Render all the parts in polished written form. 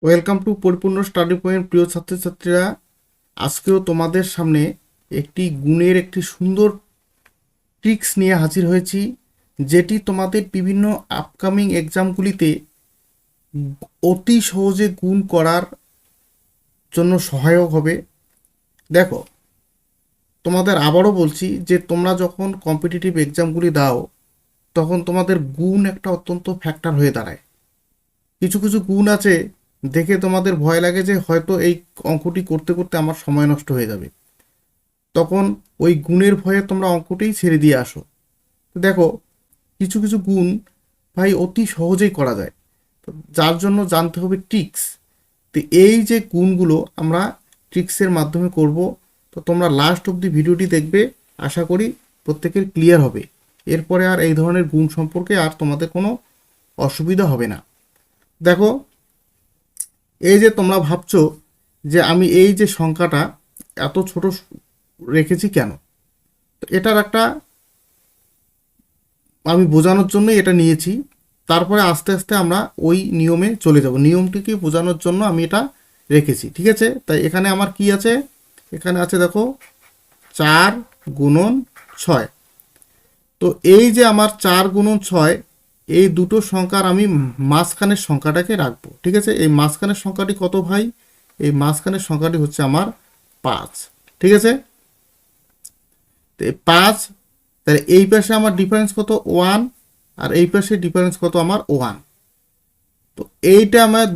Welcome to পরিপূর্ণ study point. প্রিয় ছাত্রছাত্রীরা, আজকেও তোমাদের সামনে একটি গুণের একটি সুন্দর ট্রিক্স নিয়ে হাজির হয়েছি, যেটি তোমাদের বিভিন্ন আপকামিং এক্সামগুলিতে অতি সহজে গুণ করার জন্য সহায়ক হবে। দেখো, তোমাদের আবারও বলছি যে তোমরা যখন কম্পিটিটিভ এক্সামগুলি দাও তখন তোমাদের গুণ একটা অত্যন্ত ফ্যাক্টর হয়ে দাঁড়ায়। কিছু কিছু গুণ আছে, দেখে তোমাদের ভয় লাগে যে হয়তো এই অঙ্কটি করতে করতে আমার সময় নষ্ট হয়ে যাবে। তখন ওই গুণের ভয়ে তোমরা অঙ্কটাই ছেড়ে দিয়ে আসো। দেখো, কিছু কিছু গুণ ভাই অতি সহজেই করা যায়, তো যার জন্য জানতে হবে ট্রিক্স। তো এই যে গুণগুলো আমরা ট্রিক্সের মাধ্যমে করব, তো তোমরা লাস্ট অবধি ভিডিওটি দেখবে। আশা করি প্রত্যেকের ক্লিয়ার হবে। এরপরে আর এই ধরনের গুণ সম্পর্কে আর তোমাদের কোনো অসুবিধা হবে না। দেখো, এই যে তোমরা ভাবছো যে আমি এই যে সংখ্যাটা এত ছোট রেখেছি কেন, তো এটার একটা আমি বোঝানোর জন্যই এটা নিয়েছি। তারপরে আস্তে আস্তে আমরা ওই নিয়মে চলে যাব। নিয়মটিকে বোঝানোর জন্য আমি এটা রেখেছি, ঠিক আছে? তাই এখানে আমার কি আছে, এখানে আছে দেখো 4 গুণন 6। তো এই যে আমার 4 গুণন 6, এই দুটো সংখ্যার আমি মাঝখানের সংখ্যাটাকে রাখবো, ঠিক আছে? এই মাঝখানের সংখ্যাটি কত ভাই? এই মাঝখানের সংখ্যাটি হচ্ছে আমার 5, ঠিক আছে? তো 5, তাহলে এই পাশে আমার ডিফারেন্স কত? 1। আর এই পাশে ডিফারেন্স কত? আমার 1। তো এইটা আমার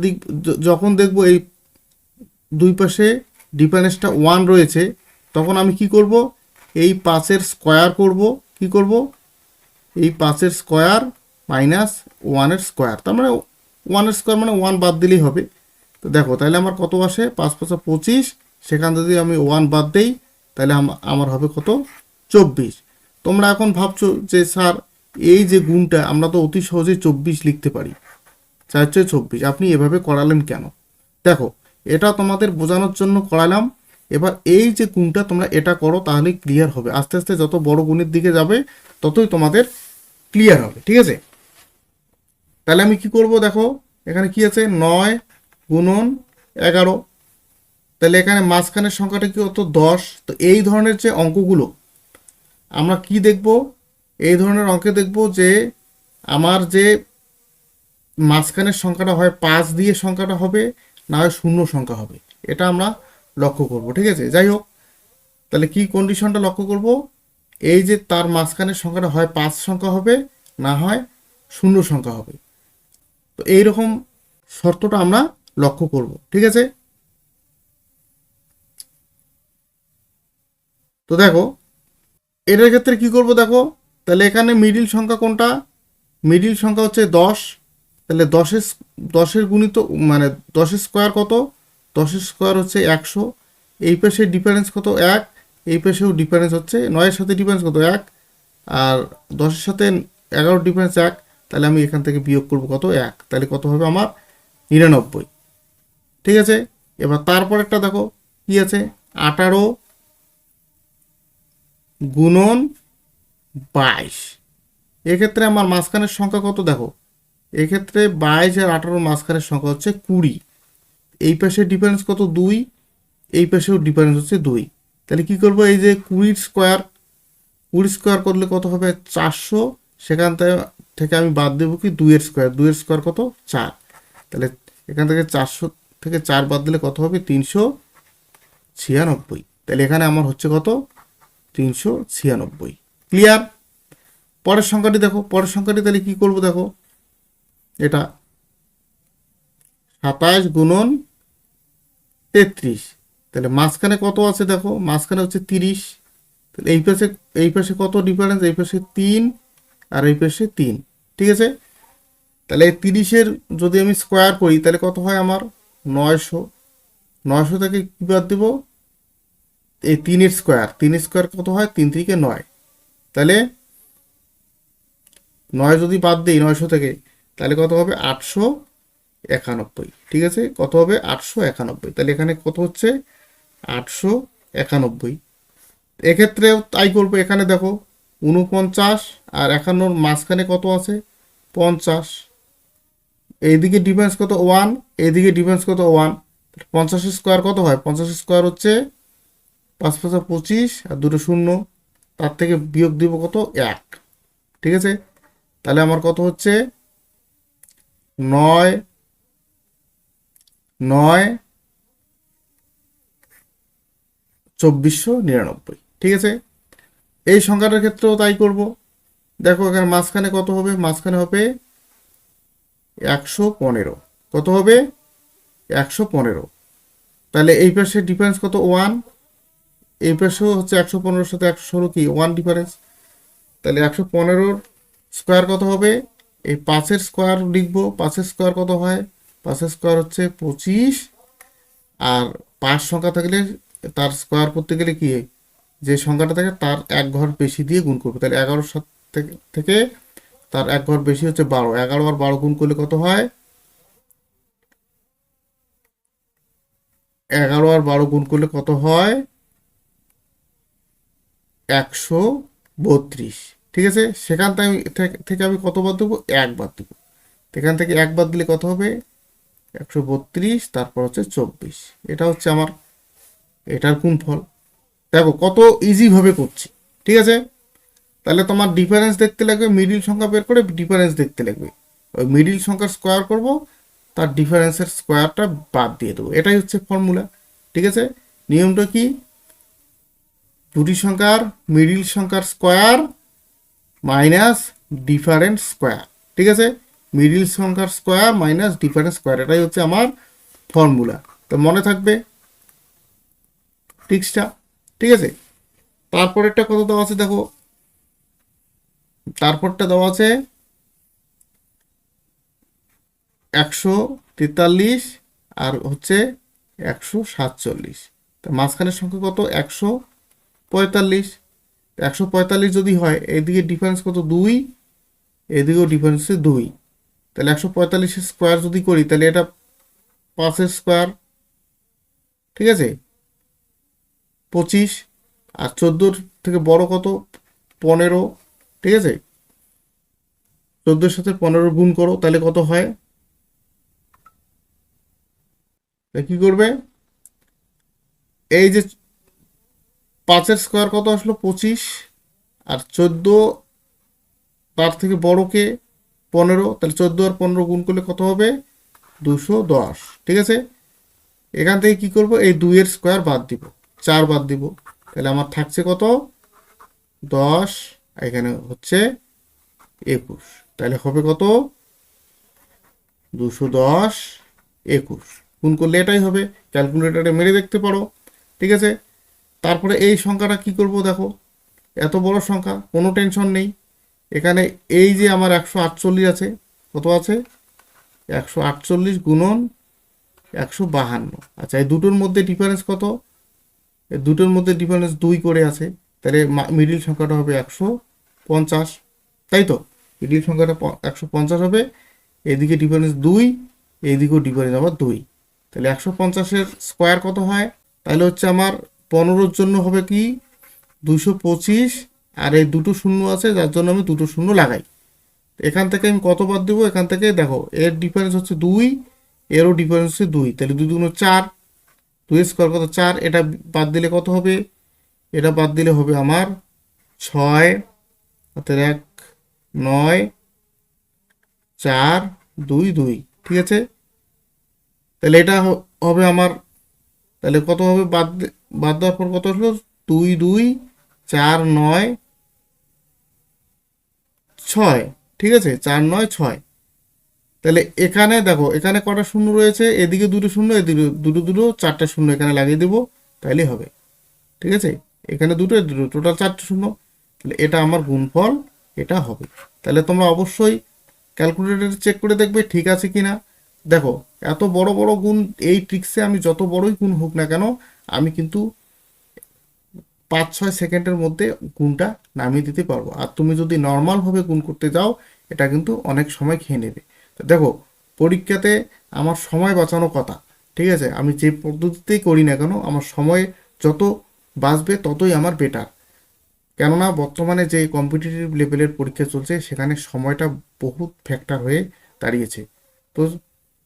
যখন দেখবো এই দুই পাশে ডিফারেন্সটা 1 রয়েছে, তখন আমি কি করব? এই 5-এর স্কোয়ার করব। কি করব? এই 5-এর স্কোয়ার মাইনাস 1-এর স্কোয়ার, তার মানে 1-এর স্কোয়ার মানে 1 বাদ দিলেই হবে। তো দেখো, তাহলে আমার কত আসে? 5×5 = 25। সেখান যদি আমি 1 বাদ দেই, তাহলে আমার হবে কত? 24। তোমরা এখন ভাবছো যে স্যার, এই যে গুণটা আমরা তো অতি সহজেই 24 লিখতে পারি, 4×4 = 24, আপনি এভাবে করালেন কেন? দেখো, এটা তোমাদের বোঝানোর জন্য করালাম। এবার এই যে গুণটা তোমরা এটা করো, তাহলে ক্লিয়ার হবে। আস্তে আস্তে যত বড় গুণের দিকে যাবে ততই তোমাদের ক্লিয়ার হবে, ঠিক আছে? তাহলে আমি কি করব? দেখো, এখানে কি আছে? 9 গুণন 11। তাহলে এখানে মাঝখানের সংখ্যাটা কি হতো? 10। তো এই ধরনের যে অঙ্কগুলো আমরা কি দেখব? এই ধরনের অঙ্কে দেখব যে আমার যে মাঝখানের সংখ্যাটা হয় 5 দিয়ে সংখ্যাটা হবে, না হয় শূন্য সংখ্যা হবে। এটা আমরা লক্ষ্য করব, ঠিক আছে? যাই হোক, তাহলে কি কন্ডিশনটা লক্ষ্য করব? এই যে তার মাঝখানের সংখ্যাটা হয় 5 সংখ্যা হবে, না হয় শূন্য সংখ্যা হবে। তো এইরকম শর্তটা আমরা লক্ষ্য করব, ঠিক আছে? তো দেখো, এটার ক্ষেত্রে কি করব? দেখো, তাহলে এখানে মিডিল সংখ্যা কোনটা? মিডিল সংখ্যা হচ্ছে 10। তাহলে 10-এর গুণিত মানে 10-এর স্কোয়ার কত? 10-এর স্কোয়ার হচ্ছে 100। এই পাশে ডিফারেন্স কত? 1। এই পাশেও ডিফারেন্স হচ্ছে 9-এর সাথে ডিফারেন্স কত? 1। আর 10-এর সাথে 11 ডিফারেন্স 1। তাহলে আমি এখান থেকে বিয়োগ করব কত? 1। তাহলে কত হবে আমার? 99, ঠিক আছে? এবার তারপরেরটা দেখো কি আছে? 18 গুণন 22। এক্ষেত্রে আমার মাঝখানের সংখ্যা কত? দেখো, এক্ষেত্রে 22 আর 18-র মাঝখানের সংখ্যা হচ্ছে 20। এই পাশে ডিফারেন্স কত? 2। এই পাশেও ডিফারেন্স হচ্ছে 2। তাহলে কি করব? এই যে 20 স্কোয়ার, 20 স্কোয়ার করলে কত হবে? 400। সেখান থেকে আমি বাদ দেবো কি? 2-এর স্কোয়ার। 2-এর স্কোয়ার কত? 4। তাহলে এখান থেকে 400 থেকে 4 বাদ দিলে কত হবে? 396। তাহলে এখানে আমার হচ্ছে কত? 396। ক্লিয়ার? পরের সংখ্যাটি দেখো, পরের সংখ্যাটি তাহলে কি করব? দেখো, এটা 27 গুণন 33। তাহলে মাঝখানে কত আছে? দেখো, মাঝখানে হচ্ছে 30। তাহলে এই পাশে কত ডিফারেন্স? এই পাশে 3 আর এই পাশে 3, ঠিক আছে? তাহলে এই 30-এর যদি আমি স্কোয়ার করি তাহলে কত হয় আমার? 900। 900 থেকে কী বাদ দেবো? এই 3-এর স্কোয়ার। 3-এর স্কোয়ার কত হয়? 3×3 = 9। তাহলে 9 যদি বাদ দিই 900 থেকে, তাহলে কত হবে? 891, ঠিক আছে? কত হবে? 891। তাহলে এখানে কত হচ্ছে? 891। এক্ষেত্রেও তাই করবো। এখানে দেখো, 49 আর 51-র মাঝখানে কত আছে? 50। এইদিকে ডিফারেন্স কত 1, এইদিকে ডিফারেন্স কত 1, 50 স্কোয়ার কত হয়? 50 স্কোয়ার হচ্ছে 5 5 25 আর দুটো শূন্য, তার থেকে বিয়োগ দিব কত 1, ঠিক আছে। তাহলে আমার কত হচ্ছে 9 9 2499, ঠিক আছে। এই সংখ্যাটার ক্ষেত্রেও তাই করব। দেখো এখানে মাঝখানে কত হবে? মাঝখানে হবে 115। কত হবে? 115। তাহলে এই পাশে ডিফারেন্স কত 1, এই পাশেও হচ্ছে 115 সাথে 116 কি 1 ডিফারেন্স। তাহলে 115 স্কোয়ার কত হবে? এই 5 স্কোয়ার লিখবো। 5 স্কোয়ার কত হয়? 5 স্কোয়ার হচ্ছে 25, আর 5 সংখ্যা থাকলে তার স্কোয়ার করতে গেলে কি যে সংখ্যাটা থাকে তার এক ঘর বেশি দিয়ে গুণ করবে। তাহলে 11 থেকে তার এক ঘর বেশি হচ্ছে 12। 11 আর 12 গুণ করলে কত হয়? 11 আর 12 গুণ করলে কত হয়? 132, ঠিক আছে। সেখান থেকে আমি কত বাদ দেবো? 1 বাদ দেবো। এখান থেকে 1 বাদ দিলে কত হবে? 132, তারপর হচ্ছে 24। এটা হচ্ছে আমার এটার গুণফল। দেখো কত ইজিভাবে করছি, ঠিক আছে। তাহলে তোমার ডিফারেন্স দেখতে লাগবে, মিডিল সংখ্যা বের করে ডিফারেন্স দেখতে লাগবে। ওই মিডিল সংখ্যার স্কোয়ার করব, তার ডিফারেন্সের স্কোয়ারটা বাদ দিয়ে দেবো। এটাই হচ্ছে ফর্মুলা, ঠিক আছে। নিয়মটা কি? দুটি সংখ্যার মিডিল সংখ্যার স্কোয়ার মাইনাস ডিফারেন্স স্কোয়ার, ঠিক আছে। মিডিল সংখ্যার স্কোয়ার মাইনাস ডিফারেন্স স্কোয়ার, এটাই হচ্ছে আমার ফর্মুলা। তো মনে থাকবে ট্রিক্সটা, ঠিক আছে। তারপরেরটা কত দেওয়া আছে দেখো, তারপরটা দেওয়া আছে 143 আর হচ্ছে 147। তা মাঝখানের সংখ্যা কত? 145। 145 যদি হয়, এদিকে ডিফারেন্স কত 2, এদিকেও ডিফারেন্স 2। তাহলে 145 স্কোয়ার যদি করি তাহলে এটা 5 স্কোয়ার, ঠিক আছে, 25। আর 14 থেকে বড় কত? 15, ঠিক আছে। 14 সাথে 15 গুণ করো, তাহলে কত হয়? কি করবে? এই যে 5 স্কোয়ার কত আসলো? 25, আর 14 তার থেকে বড়কে 15, তাহলে 14 আর 15 গুণ করলে কত হবে? 210, ঠিক আছে। এখান থেকে কি করব? এই 2 এর স্কোয়ার বাদ দিব, 4 বাদ দিব। তাহলে আমার থাকছে কত? 10, এখানে হচ্ছে 21। তাহলে হবে কত? 210 21। গুণ করলে এটাই হবে, ক্যালকুলেটারে মেরে দেখতে পারো, ঠিক আছে। তারপরে এই সংখ্যাটা কি করব? দেখো এত বড় সংখ্যা, কোনো টেনশন নেই। এখানে এই যে আমার 148 আছে, কত আছে? 148 গুণন 152। আচ্ছা, এই দুটোর মধ্যে ডিফারেন্স কত? এই দুটোর মধ্যে ডিফারেন্স 2 করে আছে। তাহলে মিডিল সংখ্যাটা হবে 150, তাই তো। মিডিল সংখ্যাটা 150 হবে। এদিকে ডিফারেন্স 2, এইদিকেও ডিফারেন্স আবার 2। তাহলে 150-এর স্কোয়ার কত হয়? তাহলে হচ্ছে আমার 15-র জন্য হবে কি 225, আর এই দুটো শূন্য আছে যার জন্য আমি দুটো শূন্য লাগাই। এখান থেকে আমি কত বাদ দেবো? এখান থেকে দেখো এর ডিফারেন্স হচ্ছে 2, এরও ডিফারেন্স হচ্ছে 2, তাহলে 2 2 4, 2 স্কোয়ার কত? 4। এটা বাদ দিলে কত হবে? এটা বাদ দিলে হবে আমার 6 হাতের 1 9 4 2 2, ঠিক আছে। তাহলে এটা হবে আমার, তাহলে কত হবে? বাদ দেওয়ার পর কত আসলো? 2 2 4 9 6, ঠিক আছে, 4 9 6। তাহলে এখানে দেখো এখানে কটা শূন্য রয়েছে? এদিকে দুটো শূন্য, এদিকে দুটো দুটো, 4টা শূন্য এখানে লাগিয়ে দেবো, তাইলে হবে, ঠিক আছে। এখানে দুটো, দুটো, টোটাল 4টা শূন্য। তাহলে এটা আমার গুণফল, এটা হবে। তাহলে তোমরা অবশ্যই ক্যালকুলেটর চেক করে দেখবে ঠিক আছে কিনা। দেখো এত বড় বড় গুণ এই ট্রিক্সে আমি যত বড়ই গুণ হোক না কেন, আমি কিন্তু 5-6 সেকেন্ডের মধ্যে গুণটা নামিয়ে দিতে পারবো। আর তুমি যদি নর্মালভাবে গুণ করতে যাও, এটা কিন্তু অনেক সময় খেয়ে নেবে। তো দেখো পরীক্ষাতে আমার সময় বাঁচানো কথা, ঠিক আছে। আমি যে পদ্ধতিতেই করি না কেন, আমার সময় যত বাঁচবে ততই আমার বেটার। কেননা বর্তমানে যে কম্পিটিটিভ লেভেলের পরীক্ষা চলছে সেখানে সময়টা বহুত ফ্যাক্টর হয়ে দাঁড়িয়েছে। তো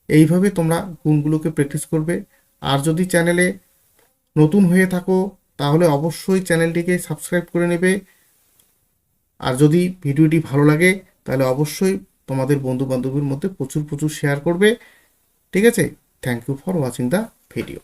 এইভাবে তোমরা গুণগুলোকে প্র্যাকটিস করবে। আর যদি চ্যানেলে নতুন হয়ে থাকো তাহলে অবশ্যই চ্যানেলটিকে সাবস্ক্রাইব করে নেবে। আর যদি ভিডিওটি ভালো লাগে তাহলে অবশ্যই তোমাদের বন্ধু বান্ধবের মধ্যে প্রচুর শেয়ার করবে। ঠিক আছে, thank you for watching the video.